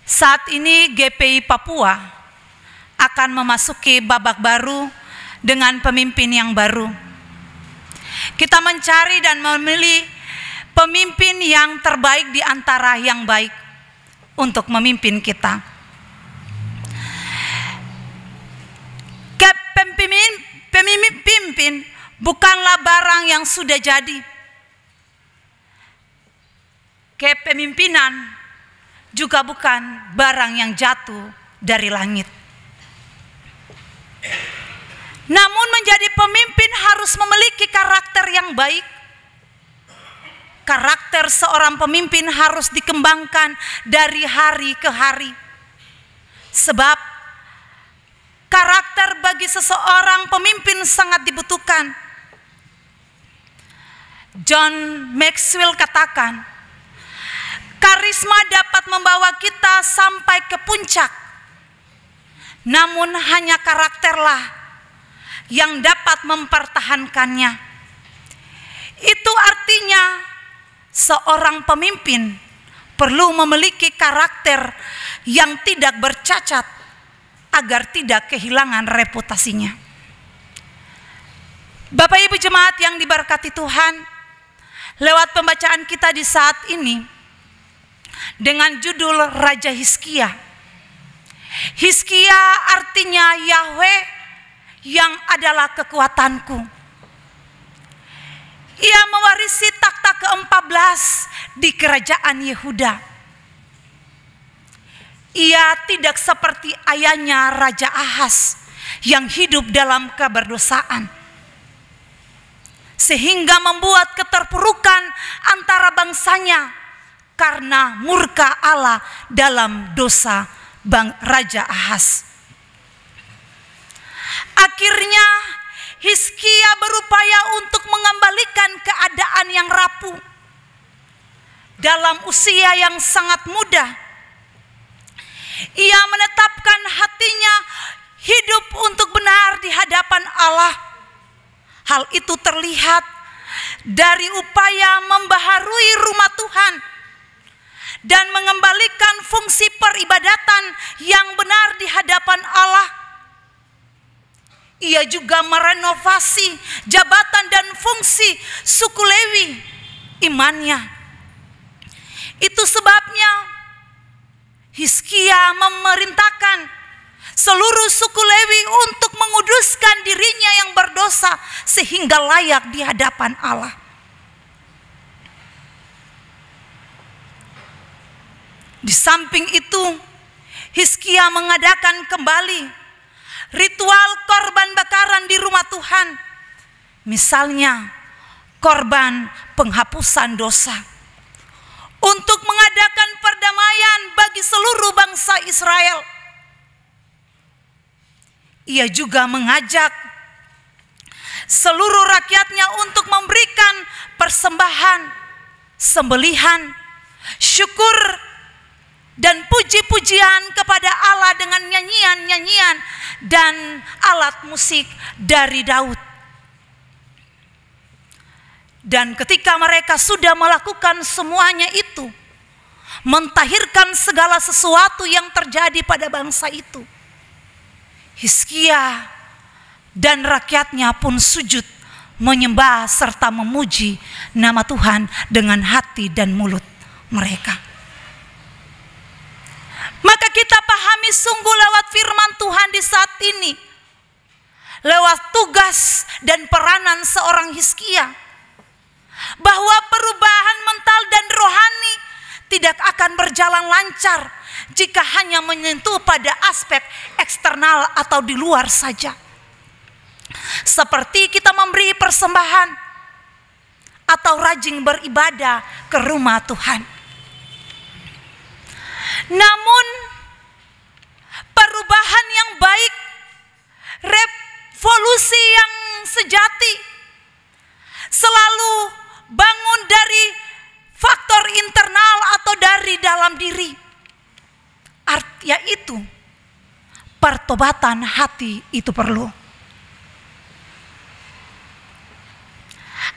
Saat ini GPI Papua akan memasuki babak baru dengan pemimpin yang baru. Kita mencari dan memilih pemimpin yang terbaik di antara yang baik untuk memimpin kita. Pemimpin bukanlah barang yang sudah jadi. Kepemimpinan juga bukan barang yang jatuh dari langit. Namun menjadi pemimpin harus memiliki karakter yang baik. Karakter seorang pemimpin harus dikembangkan dari hari ke hari. Sebab karakter bagi seseorang pemimpin sangat dibutuhkan. John Maxwell katakan, karisma dapat membawa kita sampai ke puncak, namun hanya karakterlah yang dapat mempertahankannya. Itu artinya seorang pemimpin perlu memiliki karakter yang tidak bercacat agar tidak kehilangan reputasinya. Bapak Ibu jemaat yang diberkati Tuhan, lewat pembacaan kita di saat ini dengan judul Raja Hizkia. Hizkia artinya Yahweh yang adalah kekuatanku. Ia mewarisi takhta ke-14 di kerajaan Yehuda. Ia tidak seperti ayahnya Raja Ahaz yang hidup dalam keberdosaan, sehingga membuat keterpurukan antara bangsanya karena murka Allah dalam dosa Raja Ahaz. Akhirnya Hizkia berupaya untuk mengembalikan keadaan yang rapuh. Dalam usia yang sangat muda, ia menetapkan hatinya hidup untuk benar di hadapan Allah. Hal itu terlihat dari upaya membaharui rumah Tuhan dan mengembalikan fungsi peribadatan yang benar di hadapan Allah. Ia juga merenovasi jabatan dan fungsi suku Lewi imannya. Itu sebabnya Hizkia memerintahkan seluruh suku Lewi untuk menguduskan dirinya yang berdosa sehingga layak di hadapan Allah. Di samping itu, Hizkia mengadakan kembali ritual korban bakaran di rumah Tuhan. Misalnya, korban penghapusan dosa. Untuk mengadakan perdamaian bagi seluruh bangsa Israel. Ia juga mengajak seluruh rakyatnya untuk memberikan persembahan, sembelihan, syukur, dan puji-pujian kepada Allah dengan nyanyian-nyanyian dan alat musik dari Daud. Dan ketika mereka sudah melakukan semuanya itu, mentahirkan segala sesuatu yang terjadi pada bangsa itu, Hizkia dan rakyatnya pun sujud menyembah serta memuji nama Tuhan dengan hati dan mulut mereka. Maka kita pahami sungguh lewat firman Tuhan di saat ini, lewat tugas dan peranan seorang Hizkia, bahwa perubahan mental dan rohani tidak akan berjalan lancar jika hanya menyentuh pada aspek eksternal atau di luar saja. Seperti kita memberi persembahan atau rajin beribadah ke rumah Tuhan. Namun perubahan yang baik, revolusi yang sejati selalu bangun dari faktor internal atau dari dalam diri. Yaitu pertobatan hati itu perlu.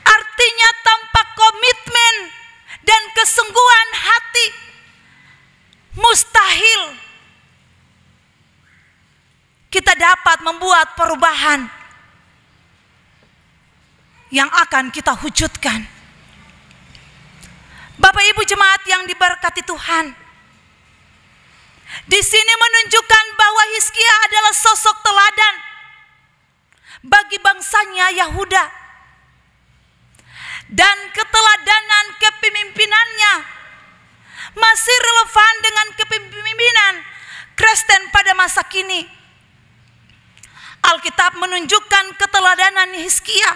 Artinya tanpa komitmen dan kesungguhan hati, mustahil dapat membuat perubahan yang akan kita wujudkan. Bapak Ibu jemaat yang diberkati Tuhan, di sini menunjukkan bahwa Hizkia adalah sosok teladan bagi bangsanya Yahuda, dan keteladanan kepemimpinannya masih relevan dengan kepemimpinan Kristen pada masa kini. Alkitab menunjukkan keteladanan Hizkia,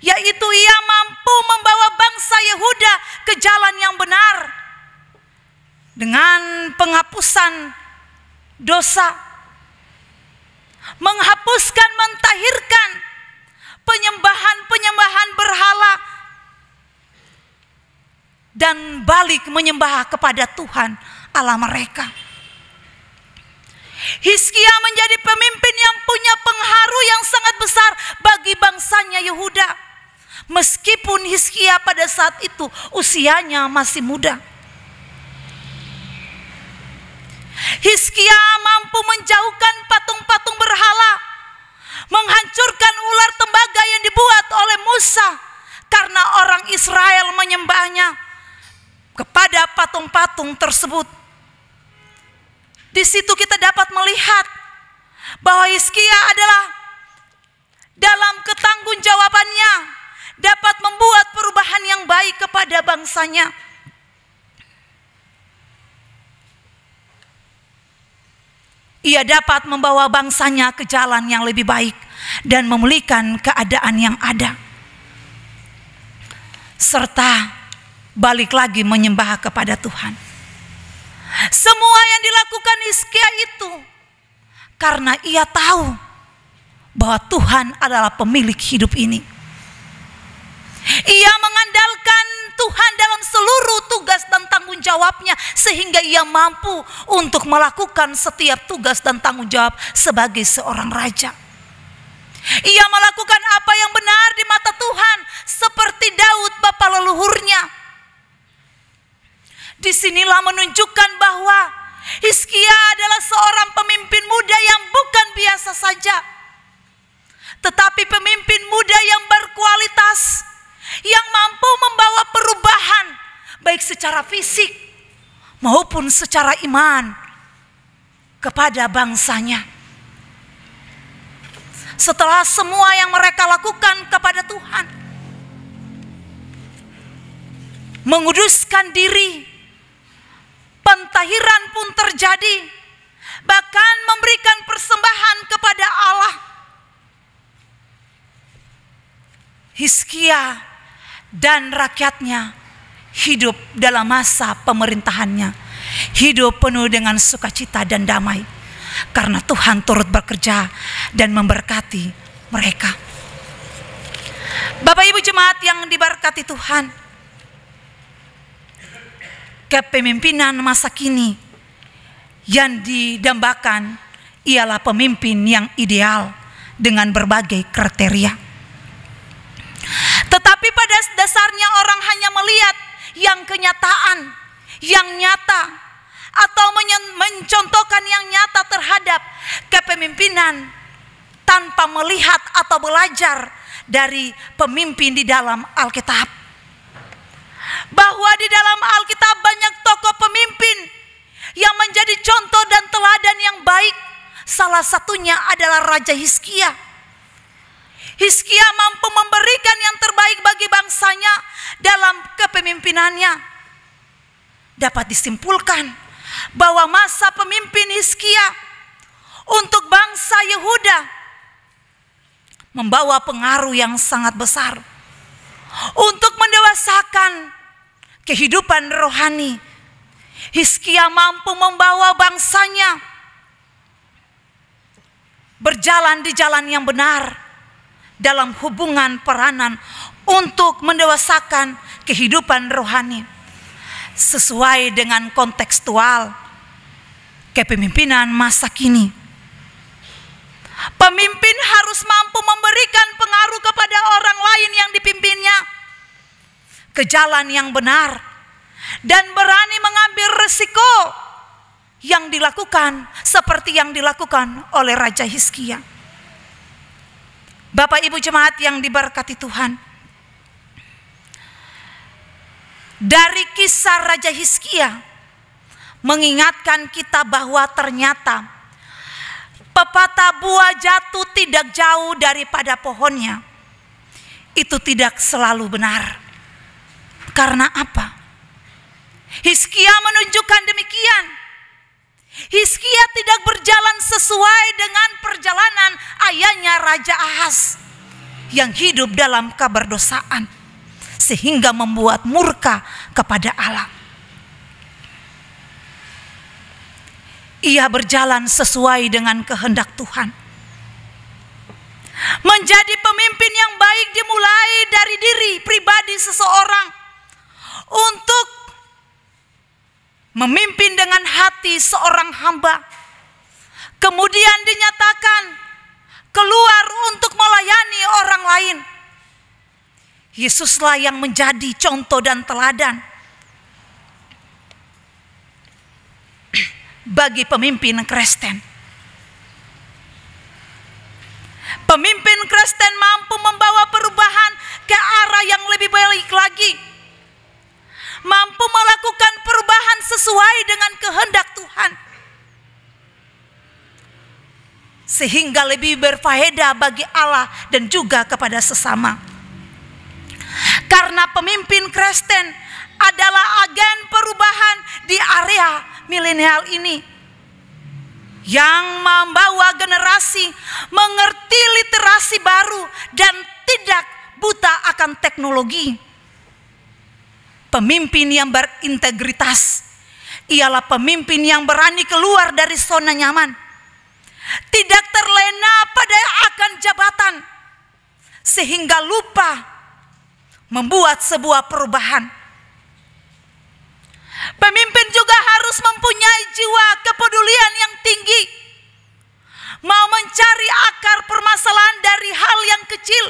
yaitu ia mampu membawa bangsa Yehuda ke jalan yang benar dengan penghapusan dosa, menghapuskan, mentahirkan penyembahan berhala, dan balik menyembah kepada Tuhan Allah mereka. Hizkia menjadi pemimpin yang punya pengaruh yang sangat besar bagi bangsanya Yehuda, meskipun Hizkia pada saat itu usianya masih muda. Hizkia mampu menjauhkan patung-patung berhala, menghancurkan ular tembaga yang dibuat oleh Musa karena orang Israel menyembahnya kepada patung-patung tersebut. Di situ kita dapat melihat bahwa Hizkia adalah dalam ketanggungjawabnya dapat membuat perubahan yang baik kepada bangsanya. Ia dapat membawa bangsanya ke jalan yang lebih baik dan memulihkan keadaan yang ada, serta balik lagi menyembah kepada Tuhan. Semua yang dilakukan Hizkia itu karena ia tahu bahwa Tuhan adalah pemilik hidup ini. Ia mengandalkan Tuhan dalam seluruh tugas dan tanggung jawabnya, sehingga ia mampu untuk melakukan setiap tugas dan tanggung jawab sebagai seorang raja. Ia melakukan apa yang benar di mata Tuhan, seperti Daud bapa leluhurnya. Disinilah menunjukkan bahwa Hizkia adalah seorang pemimpin muda yang bukan biasa saja, tetapi pemimpin muda yang berkualitas, yang mampu membawa perubahan baik secara fisik maupun secara iman kepada bangsanya. Setelah semua yang mereka lakukan kepada Tuhan, menguduskan diri, pentahiran pun terjadi, bahkan memberikan persembahan kepada Allah. Hizkia dan rakyatnya hidup dalam masa pemerintahannya, hidup penuh dengan sukacita dan damai, karena Tuhan turut bekerja dan memberkati mereka. Bapak Ibu jemaat yang diberkati Tuhan, kepemimpinan masa kini yang didambakan ialah pemimpin yang ideal dengan berbagai kriteria. Tetapi pada dasarnya orang hanya melihat yang kenyataan, yang nyata, atau mencontohkan yang nyata terhadap kepemimpinan tanpa melihat atau belajar dari pemimpin di dalam Alkitab. Bahwa di dalam Alkitab banyak tokoh pemimpin yang menjadi contoh dan teladan yang baik. Salah satunya adalah Raja Hizkia. Hizkia mampu memberikan yang terbaik bagi bangsanya dalam kepemimpinannya. Dapat disimpulkan bahwa masa pemimpin Hizkia untuk bangsa Yehuda membawa pengaruh yang sangat besar untuk mendewasakan kehidupan rohani. Hizkia mampu membawa bangsanya berjalan di jalan yang benar dalam hubungan peranan untuk mendewasakan kehidupan rohani sesuai dengan kontekstual kepemimpinan masa kini. Pemimpin harus mampu memberikan pengaruh kepada orang lain yang dipimpinnya ke jalan yang benar dan berani mengambil resiko yang dilakukan seperti yang dilakukan oleh Raja Hizkia. Bapak Ibu jemaat yang diberkati Tuhan, dari kisah Raja Hizkia mengingatkan kita bahwa ternyata pepatah buah jatuh tidak jauh daripada pohonnya itu tidak selalu benar. Karena apa? Hizkia menunjukkan demikian. Hizkia tidak berjalan sesuai dengan perjalanan ayahnya Raja Ahaz yang hidup dalam keberdosaan sehingga membuat murka kepada Allah. Ia berjalan sesuai dengan kehendak Tuhan. Menjadi pemimpin yang baik dimulai dari diri pribadi seseorang untuk memimpin dengan hati seorang hamba, kemudian dinyatakan keluar untuk melayani orang lain. Yesuslah yang menjadi contoh dan teladan bagi pemimpin Kristen. Pemimpin Kristen mampu membawa perubahan ke arah yang lebih baik lagi, mampu melakukan perubahan sesuai dengan kehendak Tuhan, sehingga lebih berfaedah bagi Allah dan juga kepada sesama. Karena pemimpin Kristen adalah agen perubahan di area milenial ini, yang membawa generasi mengerti literasi baru dan tidak buta akan teknologi. Pemimpin yang berintegritas ialah pemimpin yang berani keluar dari zona nyaman, tidak terlena pada akan jabatan sehingga lupa membuat sebuah perubahan. Pemimpin juga harus mempunyai jiwa kepedulian yang tinggi, mau mencari akar permasalahan dari hal yang kecil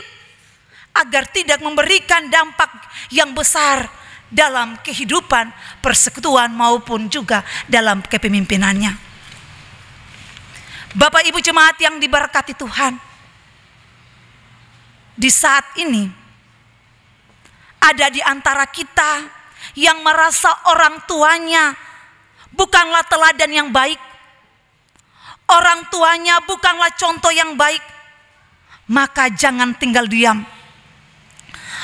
agar tidak memberikan dampak yang besar dalam kehidupan persekutuan maupun juga dalam kepemimpinannya. Bapak Ibu jemaat yang diberkati Tuhan, di saat ini ada di antara kita yang merasa orang tuanya bukanlah teladan yang baik, orang tuanya bukanlah contoh yang baik, maka jangan tinggal diam.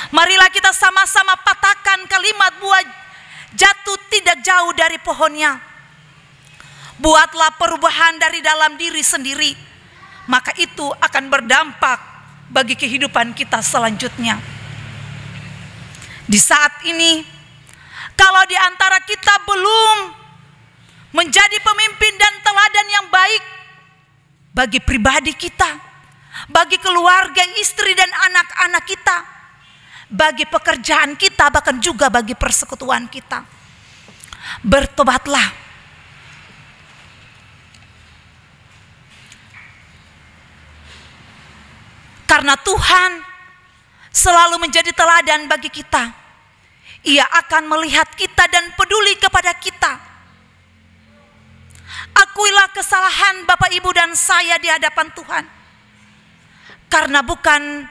Marilah kita sama-sama patahkan kalimat buah jatuh tidak jauh dari pohonnya. Buatlah perubahan dari dalam diri sendiri, maka itu akan berdampak bagi kehidupan kita selanjutnya. Di saat ini, kalau di antara kita belum menjadi pemimpin dan teladan yang baik bagi pribadi kita, bagi keluarga, istri dan anak-anak kita, bagi pekerjaan kita, bahkan juga bagi persekutuan kita, bertobatlah. Karena Tuhan selalu menjadi teladan bagi kita. Ia akan melihat kita dan peduli kepada kita. Akuilah kesalahan Bapak Ibu dan saya di hadapan Tuhan. Karena bukan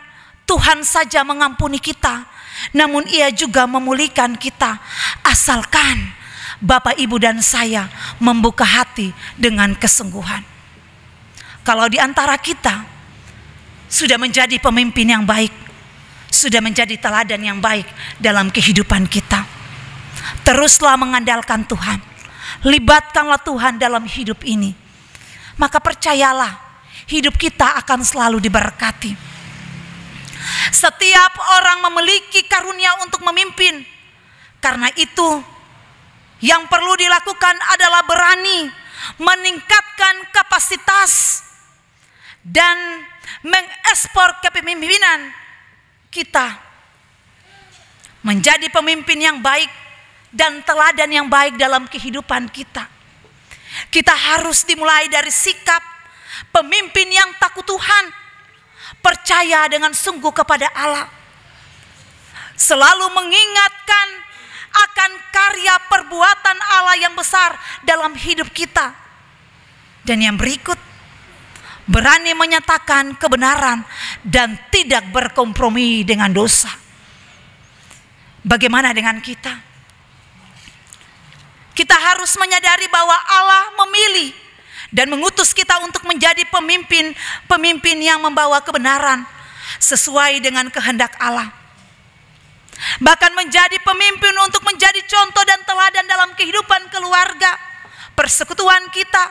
Tuhan saja mengampuni kita, namun Ia juga memulihkan kita, asalkan Bapak Ibu dan saya membuka hati dengan kesungguhan. Kalau di antara kita sudah menjadi pemimpin yang baik, sudah menjadi teladan yang baik dalam kehidupan kita, teruslah mengandalkan Tuhan, libatkanlah Tuhan dalam hidup ini, maka percayalah hidup kita akan selalu diberkati. Setiap orang memiliki karunia untuk memimpin. Karena itu yang perlu dilakukan adalah berani meningkatkan kapasitas dan mengekspor kepemimpinan kita menjadi pemimpin yang baik dan teladan yang baik dalam kehidupan kita. Kita harus dimulai dari sikap pemimpin yang takut Tuhan, percaya dengan sungguh kepada Allah, selalu mengingatkan akan karya perbuatan Allah yang besar dalam hidup kita. Dan yang berikut, berani menyatakan kebenaran dan tidak berkompromi dengan dosa. Bagaimana dengan kita? Kita harus menyadari bahwa Allah memilih dan mengutus kita untuk menjadi pemimpin yang membawa kebenaran sesuai dengan kehendak Allah. Bahkan menjadi pemimpin untuk menjadi contoh dan teladan dalam kehidupan keluarga, persekutuan kita.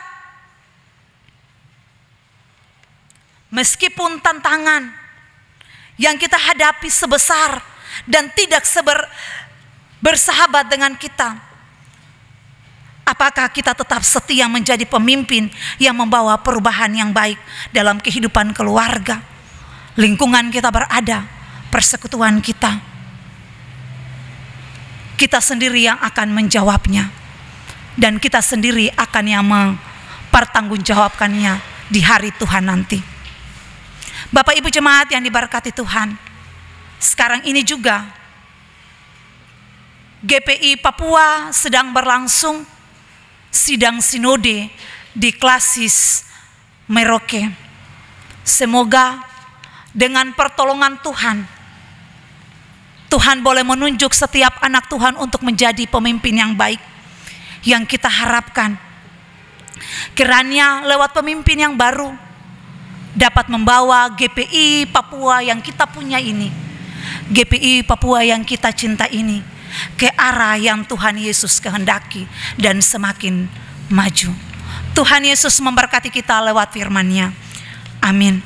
Meskipun tantangan yang kita hadapi sebesar dan tidak bersahabat dengan kita, apakah kita tetap setia menjadi pemimpin yang membawa perubahan yang baik dalam kehidupan keluarga, lingkungan kita berada, persekutuan kita? Kita sendiri yang akan menjawabnya, dan kita sendiri akan yang mempertanggungjawabkannya di hari Tuhan nanti. Bapak Ibu jemaat yang diberkati Tuhan, sekarang ini juga GPI Papua sedang berlangsung sidang sinode di Klasis Merauke. Semoga dengan pertolongan Tuhan, Tuhan boleh menunjuk setiap anak Tuhan untuk menjadi pemimpin yang baik yang kita harapkan. Kiranya lewat pemimpin yang baru dapat membawa GPI Papua yang kita punya ini, GPI Papua yang kita cinta ini, ke arah yang Tuhan Yesus kehendaki dan semakin maju. Tuhan Yesus memberkati kita lewat firman-Nya. Amin.